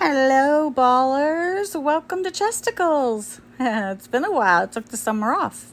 Hello, ballers. Welcome to Chesticles. It's been a while. I took the summer off.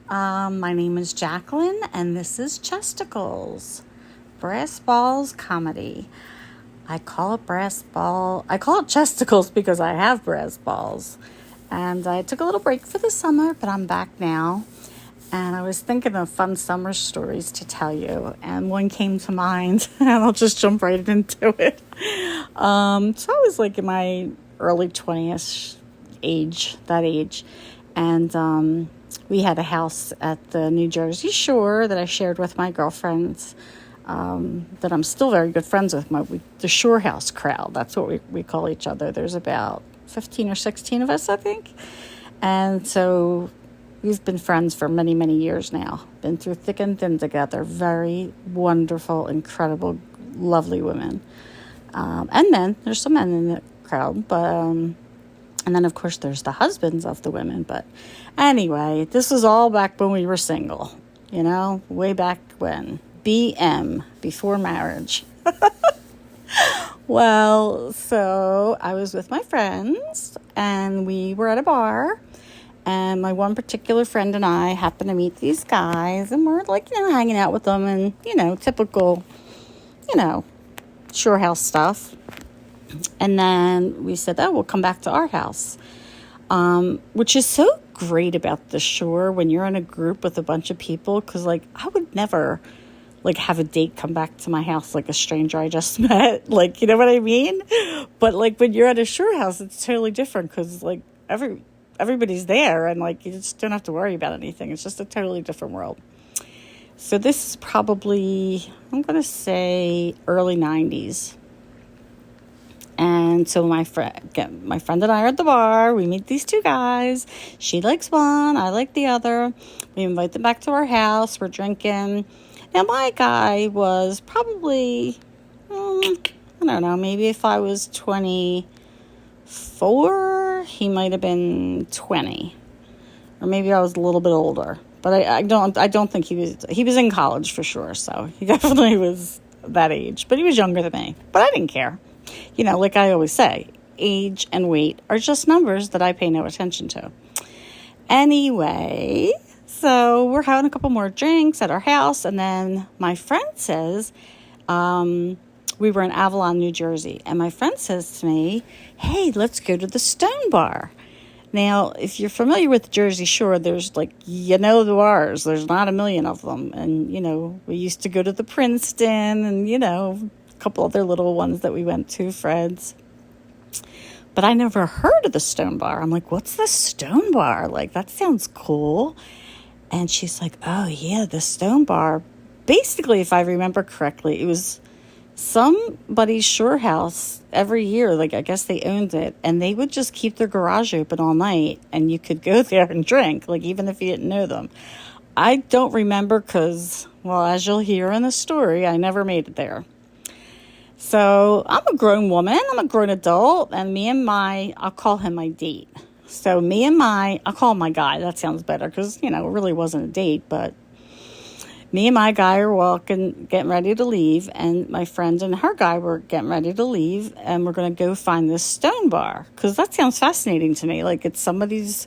My name is Jacqueline, and this is Chesticles, Brass Balls Comedy. I call it Chesticles because I have brass balls. And I took a little break for the summer, but I'm back now. And I was thinking of fun summer stories to tell you. And one came to mind, and I'll just jump right into it. So I was like in my early 20s age. And we had a house at the New Jersey shore that I shared with my girlfriends that I'm still very good friends with, the shore house crowd. That's what we call each other. There's about 15 or 16 of us, I think. And so we've been friends for many, many years now. Been through thick and thin together. Very wonderful, incredible, lovely women. And men. There's some men in the crowd. But and then, of course, there's the husbands of the women. But anyway, this was all back when we were single. Way back when. BM, before marriage. Well, so I was with my friends, and we were at a bar. And my one particular friend and I happened to meet these guys, and we're hanging out with them and, typical, shore house stuff. And then we said, we'll come back to our house, which is so great about the shore when you're in a group with a bunch of people. Because, I would never, have a date come back to my house like a stranger I just met. You know what I mean? But, when you're at a shore house, it's totally different because, everybody's there and you just don't have to worry about anything. It's just a totally different world. So this is probably, I'm going to say early 90s. And so my friend and I are at the bar. We meet these two guys. She likes one. I like the other. We invite them back to our house. We're drinking. Now my guy was probably, I don't know, maybe if I was 24, he might have been 20, or maybe I was a little bit older, but I don't think he was in college for sure. So he definitely was that age, but he was younger than me, but I didn't care. Like I always say, age and weight are just numbers that I pay no attention to. Anyway, so we're having a couple more drinks at our house. And then my friend says, we were in Avalon, New Jersey, and my friend says to me, hey, let's go to the Stone Bar. Now, if you're familiar with the Jersey Shore, there's the bars. There's not a million of them. And, we used to go to the Princeton and, a couple other little ones that we went to, Fred's. But I never heard of the Stone Bar. I'm like, what's the Stone Bar? That sounds cool. And she's like, oh, yeah, the Stone Bar. Basically, if I remember correctly, it was somebody's shore house every year. I guess they owned it, and they would just keep their garage open all night, and you could go there and drink, even if you didn't know them. I don't remember because, as you'll hear in the story, I never made it there. So I'm a grown woman, I'm a grown adult, and I'll call him my date. So I'll call him my guy. That sounds better because, it really wasn't a date, but me and my guy are getting ready to leave, and my friend and her guy were getting ready to leave, and we're going to go find this Stone Bar, because that sounds fascinating to me. It's somebody's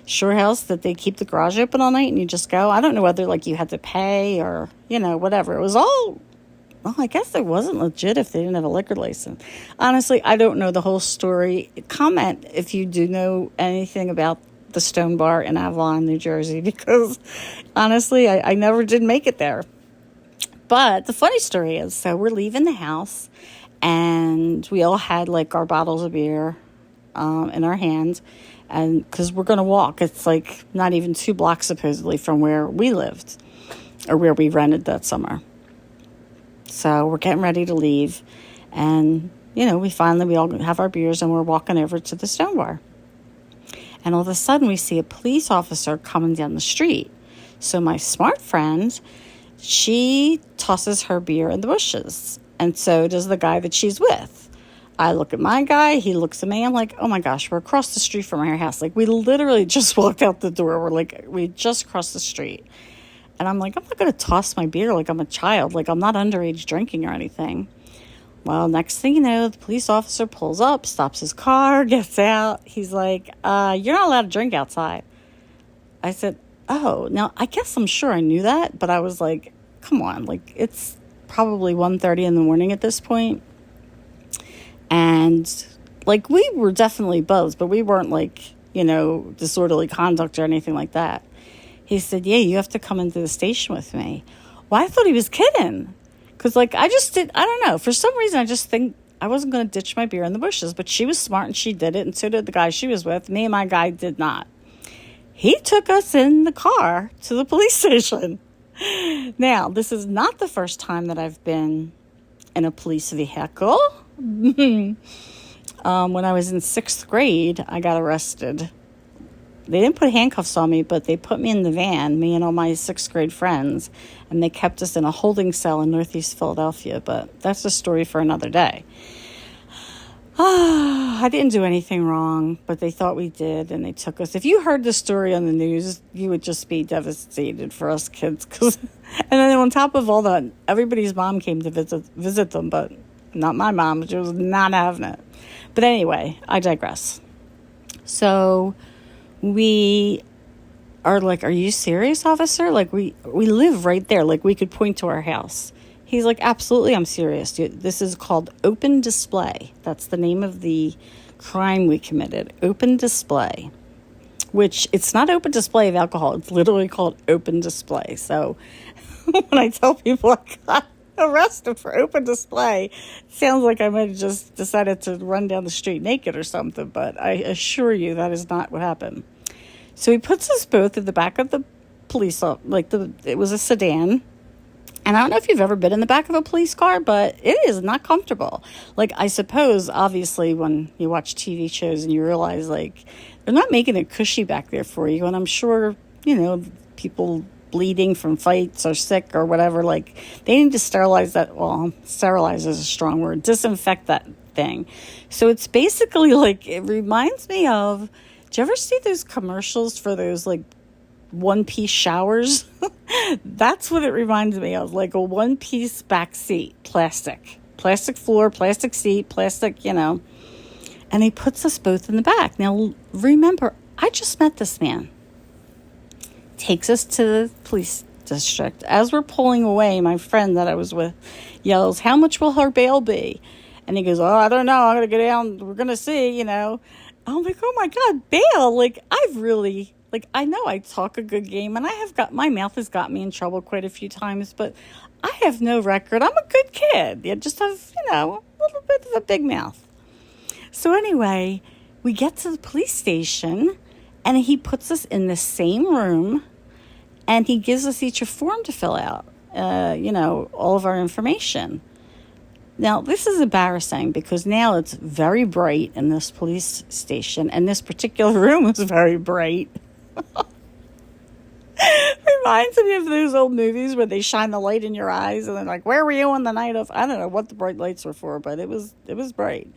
shore house that they keep the garage open all night, and you just go. I don't know whether, you had to pay or, whatever. It was all, I guess it wasn't legit if they didn't have a liquor license. Honestly, I don't know the whole story. Comment if you do know anything about the Stone Bar in Avalon, New Jersey, because honestly, I never did make it there. But the funny story is, so we're leaving the house, and we all had our bottles of beer in our hands, and because we're going to walk. It's not even 2 blocks supposedly from where we lived or where we rented that summer. So we're getting ready to leave, and we all have our beers, and we're walking over to the Stone Bar. And all of a sudden, we see a police officer coming down the street. So my smart friend, she tosses her beer in the bushes. And so does the guy that she's with. I look at my guy. He looks at me. I'm like, oh, my gosh, we're across the street from our house. We literally just walked out the door. We just crossed the street. And I'm like, I'm not going to toss my beer like I'm a child. I'm not underage drinking or anything. Well, next thing you know, the police officer pulls up, stops his car, gets out. He's like, you're not allowed to drink outside. I said, oh, now I guess I'm sure I knew that, but I was like, come on, like it's probably 1:30 in the morning at this point. And like we were definitely buzzed, but we weren't like, disorderly conduct or anything like that. He said, yeah, you have to come into the station with me. Well, I thought he was kidding. Because, I don't know. For some reason, I just think I wasn't going to ditch my beer in the bushes. But she was smart and she did it. And so did the guy she was with. Me and my guy did not. He took us in the car to the police station. Now, this is not the first time that I've been in a police vehicle. When I was in 6th grade, I got arrested. They didn't put handcuffs on me, but they put me in the van, me and all my 6th grade friends, and they kept us in a holding cell in Northeast Philadelphia, but that's a story for another day. I didn't do anything wrong, but they thought we did, and they took us. If you heard the story on the news, you would just be devastated for us kids. And then on top of all that, everybody's mom came to visit them, but not my mom. She was not having it. But anyway, I digress. So we are like, are you serious, officer? Like, we live right there. Like, we could point to our house. He's like, absolutely, I'm serious. This is called open display. That's the name of the crime we committed. Open display. Which, it's not open display of alcohol. It's literally called open display. So, when I tell people I got arrested for open display, it sounds like I might have just decided to run down the street naked or something, but I assure you that is not what happened. So he puts us both in the back of the police, it was a sedan, and I don't know if you've ever been in the back of a police car, but it is not comfortable. Like, I suppose, obviously, when you watch TV shows and you realize, like, they're not making it cushy back there for you, and I'm sure, people bleeding from fights or sick or whatever, like they need to sterilize that. Well, sterilize is a strong word. Disinfect that thing. So it's basically like, it reminds me of, do you ever see those commercials for those like one-piece showers? That's what it reminds me of, like a one-piece back seat, plastic floor, plastic seat, plastic, and he puts us both in the back. Now remember, I just met this man. Takes us to the police district. As we're pulling away, my friend that I was with yells, how much will her bail be? And he goes, oh, I don't know. I'm going to go down. We're going to see, I'm like, oh my God, bail. Like, I know I talk a good game, and my mouth has got me in trouble quite a few times, but I have no record. I'm a good kid. I just have, a little bit of a big mouth. So anyway, we get to the police station, and he puts us in the same room, and he gives us each a form to fill out, all of our information. Now, this is embarrassing because now it's very bright in this police station, and this particular room was very bright. Reminds me of those old movies where they shine the light in your eyes, and they're like, where were you on the night of? I don't know what the bright lights were for, but it was bright.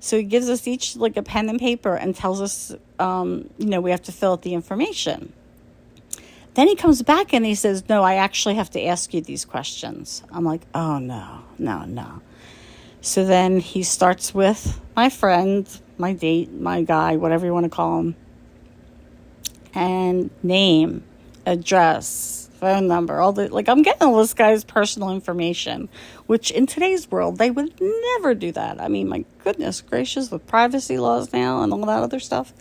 So he gives us each like a pen and paper and tells us, we have to fill out the information. Then he comes back and he says, no, I actually have to ask you these questions. I'm like, oh, no. So then he starts with my friend, my date, my guy, whatever you want to call him. And name, address, phone number, I'm getting all this guy's personal information, which in today's world, they would never do that. I mean, my goodness gracious, with privacy laws now and all that other stuff.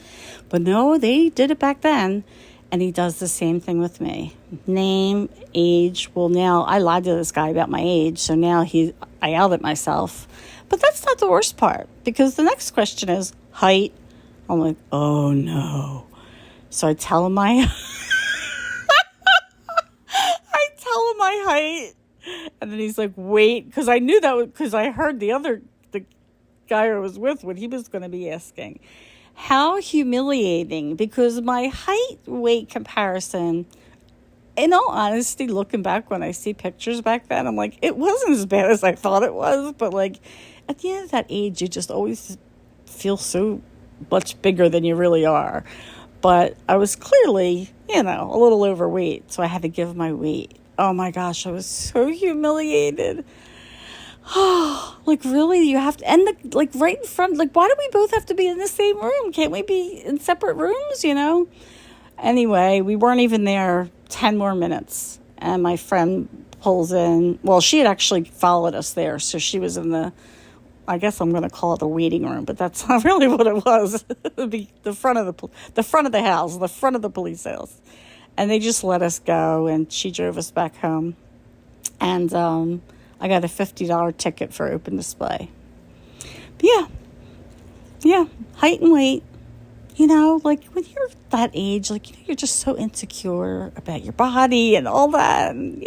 But no, they did it back then. And he does the same thing with me. Name, age. Well, now I lied to this guy about my age, so now I yelled at myself. But that's not the worst part, because the next question is height. I'm like, oh no. So I tell him my height, and then he's like, wait, because I knew that because I heard the guy I was with what he was going to be asking. How humiliating, because my height weight comparison, in all honesty, looking back when I see pictures back then, I'm like, it wasn't as bad as I thought it was, but like at the end of that age, you just always feel so much bigger than you really are. But I was clearly, a little overweight, so I had to give my weight. Oh my gosh, I was so humiliated. Like, really, you have to, and like right in front, like, why do we both have to be in the same room? Can't we be in separate rooms, Anyway, we weren't even there 10 more minutes, and my friend pulls in. Well, she had actually followed us there, so she was in I guess I'm going to call it the waiting room, but that's not really what it was. The front of the house, the front of the police house. And they just let us go, and she drove us back home. And I got a $50 ticket for open display. But yeah, height and weight. Like when you're that age, like, you're just so insecure about your body and all that, and,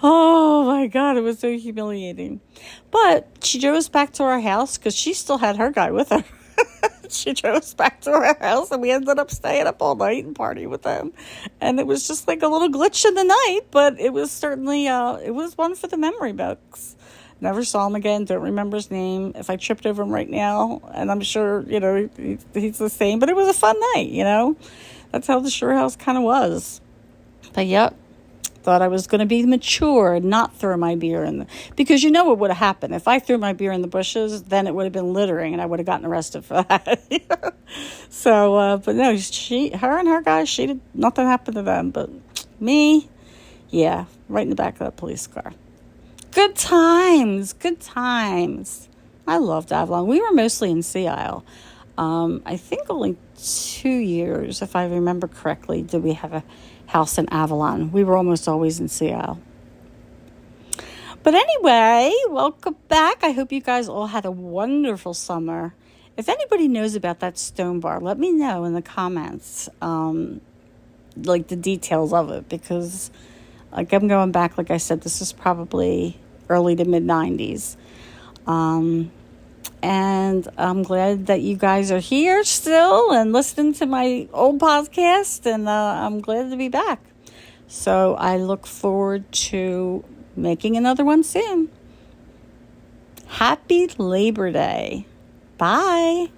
oh my God, it was so humiliating. But she drove us back to our house because she still had her guy with her. She drove us back to our house, and we ended up staying up all night and partying with them. And it was just like a little glitch in the night, but it was certainly, it was one for the memory books. Never saw him again. Don't remember his name. If I tripped over him right now, and I'm sure, he's the same. But it was a fun night, That's how the Shore House kind of was. But, yep. Thought I was going to be mature and not throw my beer in because what would have happened. If I threw my beer in the bushes, then it would have been littering, and I would have gotten arrested for that. So, but no, her and her guys, nothing happened to them. But me, yeah, right in the back of that police car. Good times. I loved Avalon. We were mostly in Sea Isle. I think only 2 years, if I remember correctly, did we have a house in Avalon. We were almost always in Sea Isle. But anyway, welcome back. I hope you guys all had a wonderful summer. If anybody knows about that stone bar, let me know in the comments, like the details of it, because like I'm going back, like I said, this is probably early to mid 90s. And I'm glad that you guys are here still and listening to my old podcast, and I'm glad to be back. So I look forward to making another one soon. Happy Labor Day. Bye.